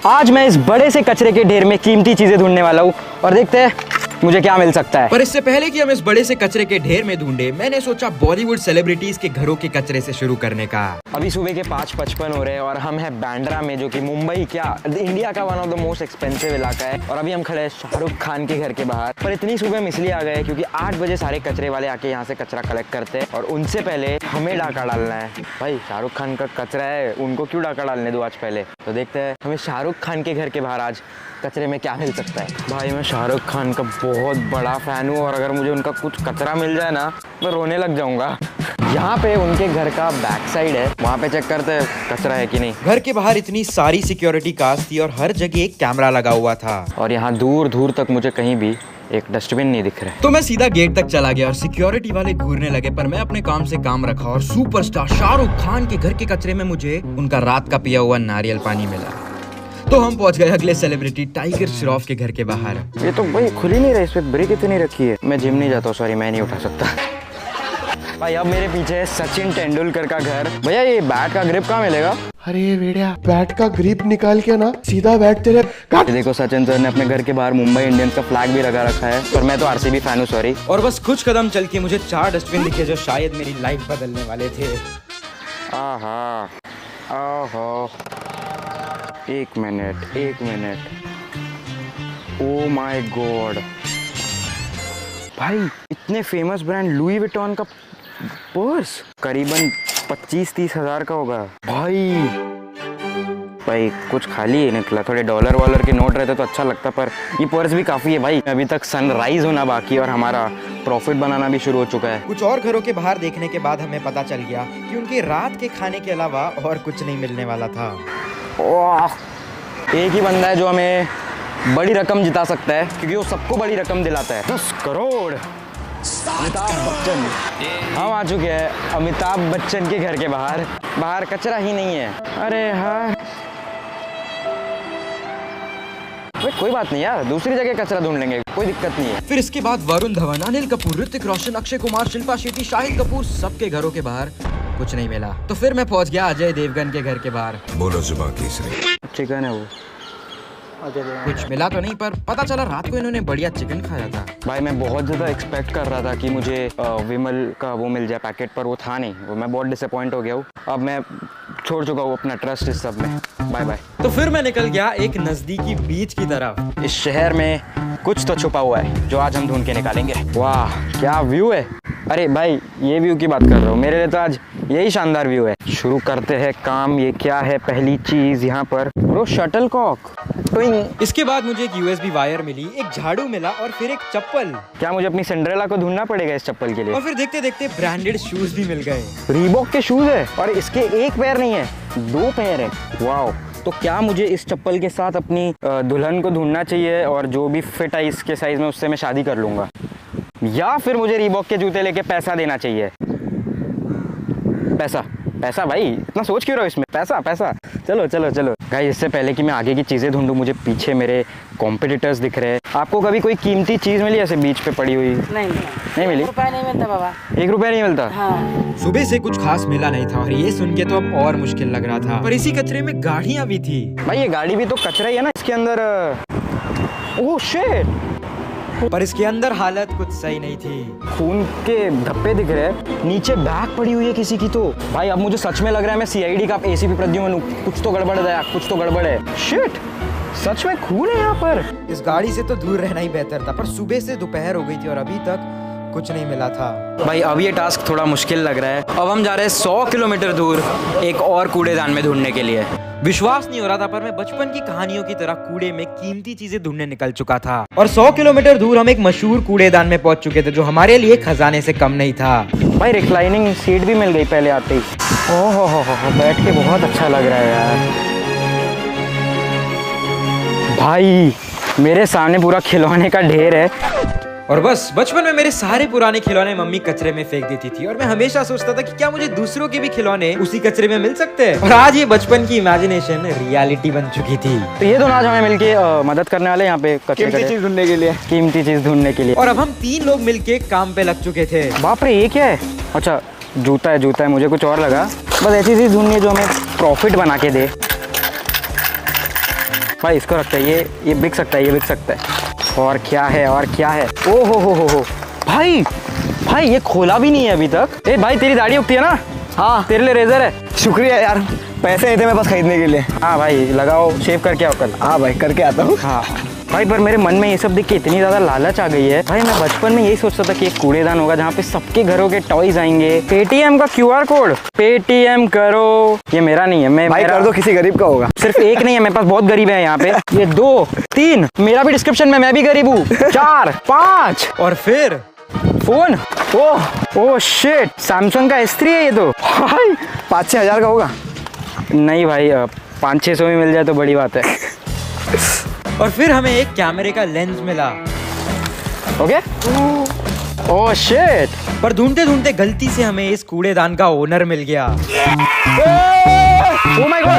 आज मैं इस बड़े से कचरे के ढेर में कीमती चीजें ढूंढने वाला हूँ और देखते हैं मुझे क्या मिल सकता है। पर इससे पहले कि हम इस बड़े से कचरे के ढेर में ढूंढे, मैंने सोचा बॉलीवुड सेलिब्रिटीज के घरों के कचरे से शुरू करने का। अभी सुबह के 5:55 हो रहे हैं और हम हैं बांद्रा में, जो कि मुंबई क्या इंडिया का one of the most expensive इलाका है। और अभी हम खड़े हैं शाहरुख खान के घर के बाहर। पर इतनी सुबह हम इसलिए आ गए क्योंकि 8 बजे सारे कचरे वाले आके यहाँ से कचरा कलेक्ट करते हैं और उनसे पहले हमें डाका डालना है। भाई शाहरुख खान का कचरा है, उनको क्यों डाका डालने दो आज पहले। तो देखते हैं हमें शाहरुख खान के घर के बाहर आज कचरे में क्या मिल सकता है। भाई मैं शाहरुख खान का बहुत बड़ा फैन हूँ और अगर मुझे उनका कुछ कचरा मिल जाए ना मैं रोने लग जाऊंगा। यहाँ पे उनके घर का बैक साइड है, वहाँ पे चेक करते हैं कचरा है कि नहीं। घर के बाहर इतनी सारी सिक्योरिटी कास्ट थी और हर जगह एक कैमरा लगा हुआ था और यहाँ दूर दूर तक मुझे कहीं भी एक डस्टबिन नहीं दिख रहा है। तो मैं सीधा गेट तक चला गया और सिक्योरिटी वाले घूरने लगे, पर मैं अपने काम से काम रखा और सुपरस्टार शाहरुख खान के घर के कचरे में मुझे उनका रात का पिया हुआ नारियल पानी मिला। तो हम पहुंच गए अगले सेलिब्रिटी टाइगर श्रॉफ के घर के बाहर। ये तो भाई खुल ही नहीं रहा, इस पे ब्रेक इतनी रखी है। मैं जिम नहीं जाता हूँ, सॉरी मैं नहीं उठा सकता। भाई अब मेरे पीछे है सचिन तेंदुलकर का घर। भैया ये बैट का ग्रिप कहाँ मिलेगा? अरे बेड़िया, बैट का ग्रिप निकाल के ना सीधा बैट तेरे काट। देखो सचिन सर ने अपने घर के बाहर मुंबई इंडियंस का फ्लैग भी लगा रखा है, पर मैं तो आरसीबी फैन हूँ, सॉरी। और बस कुछ कदम चल के मुझे 4 डस्टबिन दिखे जो शायद मेरी लाइफ बदलने वाले थे। आहा, ओहो, एक मिनट, ओ माय गॉड। भाई इतने फेमस ब्रांड लुई विटॉन का पर्स करीबन 25-30 हज़ार का होगा। भाई कुछ खाली ही निकला, थोड़े डॉलर वॉलर के नोट रहते तो अच्छा लगता, पर ये पर्स भी काफ़ी है। भाई अभी तक सनराइज होना बाकी और हमारा प्रॉफिट बनाना भी शुरू हो चुका है। कुछ और घरों के बाहर देखने के बाद हमें पता चल गया कि उनके रात के खाने के अलावा और कुछ नहीं मिलने वाला था। एक ही बंदा है जो हमें बड़ी रकम जिता सकता है, क्योंकि वो सबको बड़ी रकम दिलाता है। 10 करोड़। अमिताभ बच्चन। हम आ चुके हैं अमिताभ बच्चन के घर के बाहर। बाहर कचरा ही नहीं है। अरे हाँ, कोई बात नहीं यार, दूसरी जगह कचरा ढूंढ लेंगे, कोई दिक्कत नहीं है। फिर इसके बाद वरुण धवन, अनिल कपूर, ऋतिक रोशन, अक्षय कुमार, शिल्पा शेट्टी, शाहिद कपूर, सबके घरों के बाहर कुछ नहीं मिला। तो फिर मैं पहुंच गया अजय देवगन के घर के बाहर। बोलो जुबान तीसरी। चिकन है वो। कुछ मिला तो नहीं, पर पता चला रात को इन्होंने बढ़िया चिकन खाया था। भाई मैं बहुत ज़्यादा एक्सपेक्ट कर रहा था कि मुझे विमल का वो मिल जाए पैकेट, पर वो था नहीं। वो मैं बहुत डिसअपॉइंट हो गया हूँ। अब मैं छोड़ चुका हूँ अपना ट्रस्ट इस सब में। Bye bye. तो फिर मैं निकल गया एक नजदीकी बीच की तरफ। इस शहर में कुछ तो छुपा हुआ है जो आज हम ढूंढ के निकालेंगे। वाह क्या व्यू है। अरे भाई ये व्यू की बात कर रहा हूँ, मेरे लिए तो आज यही शानदार व्यू है। शुरू करते हैं काम। ये क्या है पहली चीज यहाँ पर? Bro shuttlecock. इसके बाद मुझे एक USB वायर मिली, एक झाड़ू मिला और फिर एक चप्पल। क्या मुझे अपनी सिंड्रेला को ढूंढना पड़ेगा इस चप्पल के लिए? और फिर देखते देखते ब्रांडेड शूज भी मिल गए। रीबॉक के शूज है और इसके एक पैर नहीं है, 2 पैर है। वाओ। तो क्या मुझे इस चप्पल के साथ अपनी दुल्हन को ढूंढना चाहिए और जो भी फिट है इसके साइज में उससे मैं शादी कर लूंगा, या फिर मुझे रीबॉक के जूते लेके पैसा देना चाहिए? पैसा भाई, इतना सोच क्यों रहे हो इसमें? पैसा। चलो गाइस, इससे पहले कि मैं आगे की चीज़ें ढूंढूं, मुझे पीछे मेरे कॉम्पिटिटर्स दिख रहे हैं। आपको कभी कोई कीमती चीज़ मिली ऐसे बीच पे पड़ी हुई? नहीं मिली। 1 रुपया नहीं मिलता बाबा। 1 रुपया नहीं मिलता? हाँ। सुबह से कुछ खास मिला नहीं था और ये सुन के तो अब और मुश्किल लग रहा था। पर इसी कचरे में गाड़ियाँ भी थी। भाई ये गाड़ी भी तो कचरा ही है ना, इसके अंदर। Oh shit. पर इसके अंदर हालत कुछ सही नहीं थी। खून के धब्बे दिख रहे हैं, नीचे बैग पड़ी हुई है किसी की। तो भाई अब मुझे सच में लग रहा है मैं CID का ACP प्रद्युमन हूँ। कुछ तो गड़बड़ है, कुछ तो गड़बड़ है। शिट, सच में खून है यहाँ पर। इस गाड़ी से तो दूर रहना ही बेहतर था, पर सुबह से दोपहर हो गई थी और अभी तक कुछ नहीं मिला था। भाई अब ये टास्क थोड़ा मुश्किल लग रहा है। अब हम जा रहे हैं 100 किलोमीटर दूर एक और कूड़ेदान में ढूंढने के लिए। विश्वास नहीं हो रहा था, पर मैं बचपन की कहानियों की तरह कूड़े में कीमती चीजें ढूंढने निकल चुका था। और 100 किलोमीटर दूर हम एक मशहूर कूड़ेदान में पहुंच चुके थे जो हमारे लिए खजाने से कम नहीं था। भाई रिक्लाइनिंग सीट भी मिल गई पहले आते ही। ओहो हो, बैठ के बहुत अच्छा लग रहा है यार। भाई मेरे सामने पूरा खिलौने का ढेर है। और बस बचपन में मेरे सारे पुराने खिलौने मम्मी कचरे में फेंक देती थी और मैं हमेशा सोचता था कि क्या मुझे दूसरों के भी खिलौने उसी कचरे में मिल सकते हैं। और आज ये बचपन की इमेजिनेशन रियलिटी बन चुकी थी। तो ये दोनों आज हमें मिलके मदद करने वाले यहाँ पे कीमती चीज ढूंढने के लिए। कीमती चीज ढूंढने के लिए। और अब हम 3 लोग मिलके काम पे लग चुके थे। बाप रे, ये क्या है? अच्छा जूता है, मुझे कुछ और लगा। बस ऐसी चीज ढूंढनी है जो हमें प्रॉफिट बना के दे। भाई इसको रखते हैं, ये बिक सकता है, ये बिक सकता है। और क्या है, और क्या है? ओ हो भाई, भाई ये खोला भी नहीं है अभी तक। ए भाई तेरी दाढ़ी उगती है ना? हाँ, तेरे लिए रेजर है। शुक्रिया यार, पैसे नहीं थे मेरे पास खरीदने के लिए। हाँ भाई लगाओ, शेव करके आओ कल। हाँ भाई करके आता हूँ। हाँ भाई, पर मेरे मन में ये सब देख के इतनी ज़्यादा लालच आ गई है भाई। मैं बचपन में यही सोचता था कि एक कूड़ेदान होगा जहाँ पे सबके घरों के टॉयज आएंगे। पेटीएम का QR कोड, पेटीएम करो। ये मेरा नहीं है, मैं भाई मेरा कर दो, किसी गरीब का होगा। सिर्फ एक नहीं है, मेरे पास बहुत गरीब है यहाँ पे। ये 2 3, मेरा भी डिस्क्रिप्शन में, मैं भी गरीब हूँ। 4 5 और फिर फोन। ओह शिट, सैमसंग का S3 है ये तो। भाई 5-6 हज़ार का होगा। नहीं भाई, 500-600 में मिल जाए तो बड़ी बात है। और फिर हमें एक कैमरे का लेंस मिला। ओके। ओह शिट, पर ढूंढते ढूंढते गलती से हमें इस कूड़ेदान का ओनर मिल गया। Oh my God,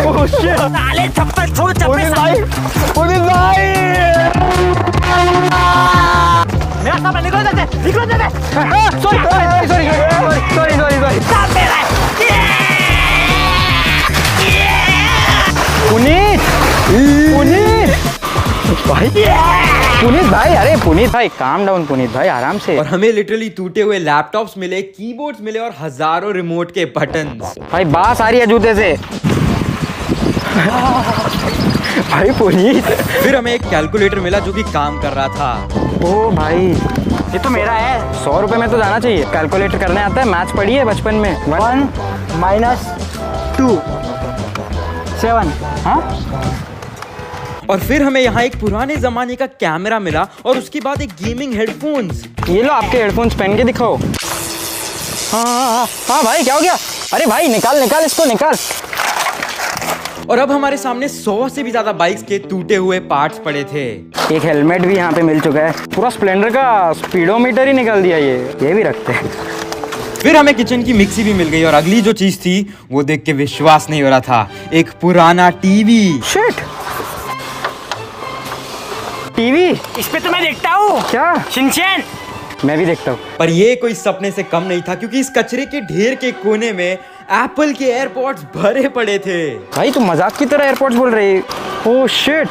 oh shit, साले चप्पल छोड़, चप्पल पुलिस भाई, मेरा सामान निकलो जाते सॉरी। पुनीत भाई, अरे पुनीत भाई काम डाउन, पुनीत भाई आराम से। और हमें लिटरली टूटे हुए लैपटॉप्स मिले, कीबोर्ड्स मिले और हजारों रिमोट के बटन्स। भाई बास आ रही है जूते से। भाई पुनीत, फिर हमें एक कैलकुलेटर मिला जो कि काम कर रहा था। ओ भाई ये तो मेरा है। 100 रुपए में तो जाना चाहिए। कैलकुलेटर करने आता है, मैथ्स पढ़ी है बचपन में। 1 - 2 7। हाँ, और फिर हमें यहाँ एक पुराने जमाने का कैमरा मिला और उसके बाद एक गेमिंग हेडफोन्स। ये लो आपके हेडफोन्स पहन के दिखाओ। हाँ भाई क्या हो गया? अरे भाई निकाल इसको निकाल। और अब हमारे सामने 100 से भी ज्यादा बाइक्स के टूटे हुए पार्ट्स पड़े थे। एक हेलमेट भी यहाँ पे मिल चुका है। पूरा स्प्लेंडर का स्पीडोमीटर ही निकाल दिया। ये भी रखते हैं। फिर हमें किचन की मिक्सी भी मिल गई और अगली जो चीज थी वो देख के विश्वास नहीं हो रहा था, एक पुराना टीवी। Shit, TV. इस पे तो मैं देखता हूँ क्या? शिनचैन। मैं भी देखता हूँ। पर ये कोई सपने से कम नहीं था, क्योंकि इस कचरे के ढेर के कोने में एप्पल के एयरपॉड्स भरे पड़े थे। भाई तुम मजाक की तरह एयरपोर्ट्स बोल रहे। Oh shit,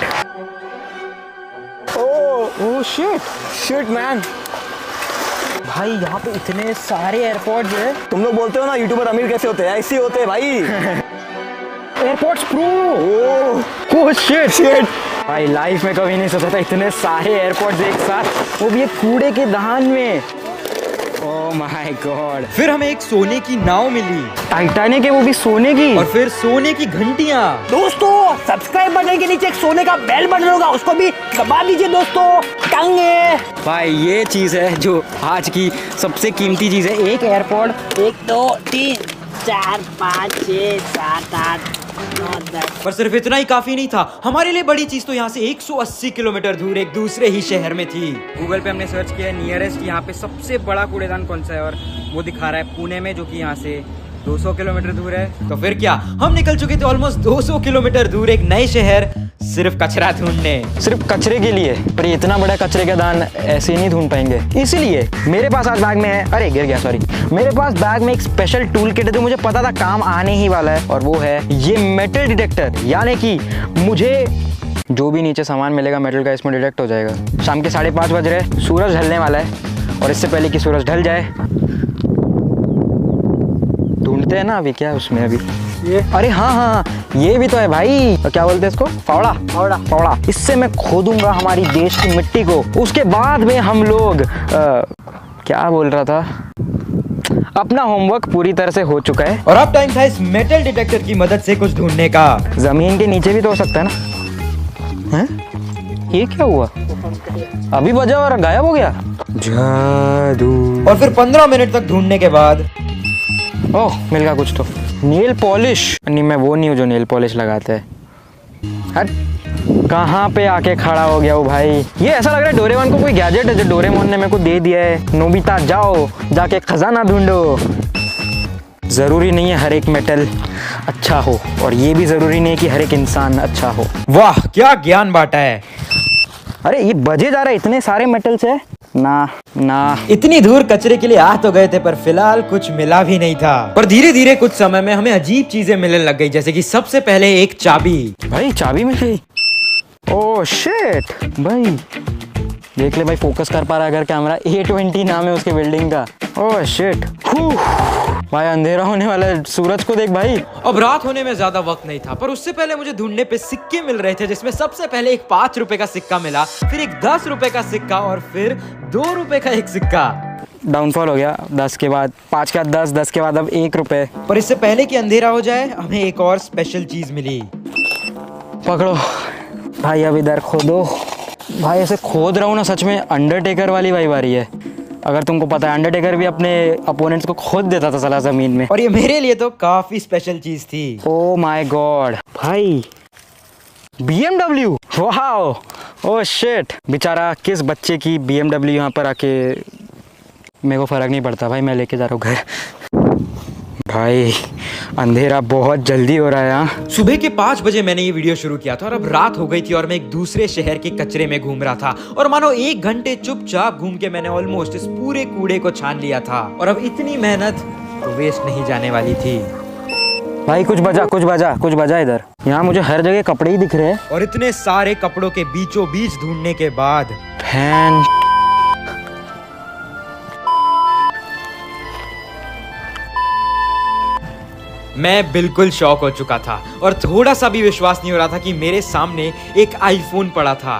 oh shit man, भाई यहाँ पे इतने सारे एयरपोर्ट्स हैं। तुम लोग बोलते हो ना यूट्यूबर अमीर कैसे होते हैं, ऐसे ही होते हैं भाई। Airports pro. ओह शिट भाई, लाइफ में कभी नहीं सोचा था इतने सारे एयरपोर्ट्स एक साथ, वो भी एक कूड़े के दहान में। Oh my God. फिर हमें एक सोने की नाव मिली टाइटैनिक है, वो भी सोने की। और फिर सोने की घंटियां। दोस्तों सब्सक्राइब बटन के नीचे एक सोने का बेल बटन होगा, उसको भी दबा दीजिए दोस्तों। टंगे भाई ये चीज है जो आज की सबसे कीमती चीज है। एक एयरपोर्ट, 1 2 3 4 5 6 7 8 9 10। पर सिर्फ इतना ही काफी नहीं था, हमारे लिए बड़ी चीज तो यहाँ से 180 किलोमीटर दूर एक दूसरे ही शहर में थी। गूगल पे हमने सर्च किया नियरेस्ट यहाँ पे सबसे बड़ा कूड़ेदान कौन सा है, और वो दिखा रहा है पुणे में, जो कि यहाँ से 200 किलोमीटर दूर है। तो फिर क्या, हम निकल चुके थे ऑलमोस्ट 200 किलोमीटर दूर एक नए शहर, सिर्फ कचरा ढूंढने। सिर्फ कचरे के लिए। पर ये इतना बड़ा कचरे का दान ऐसे ही नहीं ढूंढ पाएंगे, इसलिए मेरे पास आज बैग में है, अरे गिर गया सॉरी, मेरे पास बैग में एक स्पेशल टूल किट है जो मुझे पता था काम आने ही वाला है, और वो है ये मेटल डिटेक्टर। यानी कि मुझे जो भी नीचे सामान मिलेगा मेटल का, इसमें डिटेक्ट हो जाएगा। शाम के 5:30 बज रहे, सूरज ढलने वाला है, और इससे पहले कि सूरज ढल जाए ढूंढते हैं ना अभी क्या उसमें अभी ये, अरे हाँ ये भी तो है भाई, क्या बोलते हैं इसको, फावड़ा। इससे मैं खोदूंगा हमारी देश की मिट्टी को, उसके बाद में हम लोग क्या बोल रहा था, अपना होमवर्क पूरी तरह से हो चुका है। और अब टाइम था इस मेटल डिटेक्टर की मदद से कुछ ढूंढने का। जमीन के नीचे भी तो हो सकता है ना। हैं? ये क्या हुआ, अभी बजा और गायब हो गया। जादू। और फिर 15 मिनट तक ढूंढने के बाद ओह मिल गया कुछ तो, नेल पॉलिश। नहीं मैं वो नहीं हूँ जो नेल पॉलिश लगाते हैं। हट, कहाँ पे आके खड़ा हो गया वो भाई। ये ऐसा लग रहा है डोरेमोन को कोई गैजेट है जो डोरेमोन ने मेरे को दे दिया है। नोबिता जाओ जाके खजाना ढूंढो। जरूरी नहीं है हर एक मेटल अच्छा हो, और ये भी जरूरी नहीं है कि हर एक इंसान अच्छा हो। वाह क्या ज्ञान बांटा है। अरे ये बजे जा रहा है, इतने सारे मेटल्स है। ना इतनी दूर कचरे के लिए आ तो गए थे पर फिलहाल कुछ मिला भी नहीं था। पर धीरे धीरे कुछ समय में हमें अजीब चीजें मिलने लग गई, जैसे कि सबसे पहले एक चाबी। भाई चाबी मिल गई। ओह शिट भाई, देख ले भाई, फोकस कर पा रहा है अगर कैमरा। A20 नाम है उसके बिल्डिंग का। ओह शिट भाई, अंधेरा होने वाला है, सूरज को देख भाई। अब रात होने में ज्यादा वक्त नहीं था, पर उससे पहले मुझे ढूंढने पे सिक्के मिल रहे थे, जिसमें सबसे पहले एक 5 रुपए का सिक्का मिला, फिर एक 10 रुपए का सिक्का और फिर 2 रुपए का एक सिक्का। डाउनफॉल हो गया, 10 के बाद 5 के बाद 10, 10 के बाद अब 1 रुपए। पर इससे पहले कि अंधेरा हो जाए हमें एक और स्पेशल चीज मिली। पकड़ो भाई, अब इधर खोदो। भाई ऐसे खोद रहा हूँ ना, सच में अंडरटेकर वाली वाइब आ रही है। अगर तुमको पता है, अंडरटेकर भी अपने अपोनेंट्स को खोद देता था साला जमीन में। और ये मेरे लिए तो काफी स्पेशल चीज थी। ओ माय गॉड भाई, BMW, वाओ, ओह शिट। बेचारा किस बच्चे की BMW यहाँ पर आके, मेरे को फर्क नहीं पड़ता भाई, मैं लेके जा रहा हूँ घर। भाई अंधेरा बहुत जल्दी हो रहा है यहाँ। सुबह के 5 बजे मैंने ये वीडियो शुरू किया था और अब रात हो गई थी और मैं एक दूसरे शहर के कचरे में घूम रहा था। और मानो 1 घंटे चुपचाप घूम के मैंने ऑलमोस्ट इस पूरे कूड़े को छान लिया था। और अब इतनी मेहनत तो वेस्ट नहीं जाने वाली थी। भाई कुछ बजा इधर। यहाँ मुझे हर जगह कपड़े ही दिख रहे हैं। और इतने सारे कपड़ों के बीचों बीच ढूंढने के बाद फैन, मैं बिल्कुल शॉक हो चुका था और थोड़ा सा भी विश्वास नहीं हो रहा था कि मेरे सामने एक आईफोन पड़ा था।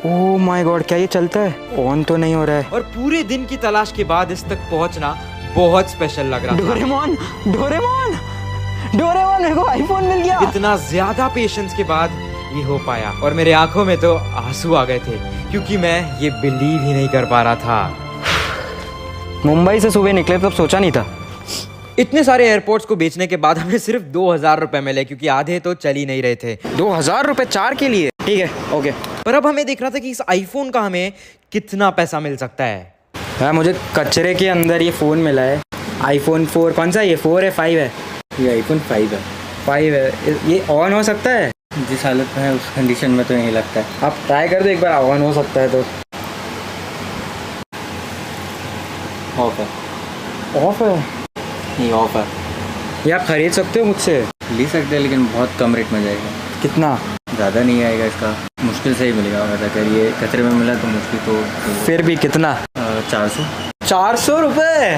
ओह माय गॉड, क्या ये चलता है? ऑन तो नहीं हो रहा है। और पूरे दिन की तलाश के बाद इस तक पहुंचना बहुत स्पेशल लग रहा था। डोरेमोन, मेरे को आईफोन मिल गया। इतना ज्यादा पेशेंस के बाद ये हो पाया और मेरे आंखों में तो आंसू आ गए थे, क्योंकि मैं ये बिलीव ही नहीं कर पा रहा था। मुंबई से सुबह निकले तब सोचा नहीं था। इतने सारे एयरपोर्ट्स को बेचने के बाद हमें सिर्फ 2000 रुपए मिले, क्योंकि आधे तो चल ही नहीं रहे थे। 2000 रुपए 4 के लिए? ठीक है, ओके। पर अब हमें देखना था कि इस आईफोन का हमें कितना पैसा मिल सकता है। हाँ, मुझे कचरे के अंदर ये फ़ोन मिला है, आईफोन 4। कौन सा? ये 4 है 5 है? ये आईफोन 5 है। 5 है। ये ऑन हो सकता है? जिस हालत में है उस कंडीशन में तो नहीं लगता है। आप ट्राई कर दो एक बार, ऑन हो सकता है तो। ऑफ है। ऑफ है? नहीं, ऑफ है। ये आप खरीद सकते हो मुझसे? ले सकते हैं, लेकिन बहुत कम रेट में जाएगा। कितना? ज़्यादा नहीं आएगा, इसका मुश्किल से ही मिलेगा। अगर ये कचरे में मिला तो मुश्किल तो फिर भी कितना? 400। 400 रुपये?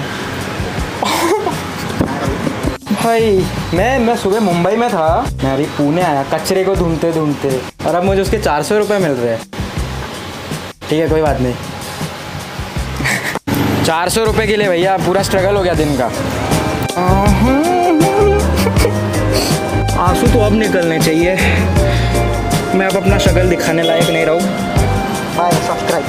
भाई मैं सुबह मुंबई में था, मैं अभी पुणे आया कचरे को ढूंढते ढूंढते, और अब मुझे उसके 400 रुपये मिल रहे हैं। ठीक है, कोई बात नहीं। 400 रुपये के लिए भैया पूरा स्ट्रगल हो गया दिन का। आंसू तो अब निकलने चाहिए। मैं अब अपना शक्ल दिखाने लायक नहीं रहूँ। Bye, subscribe.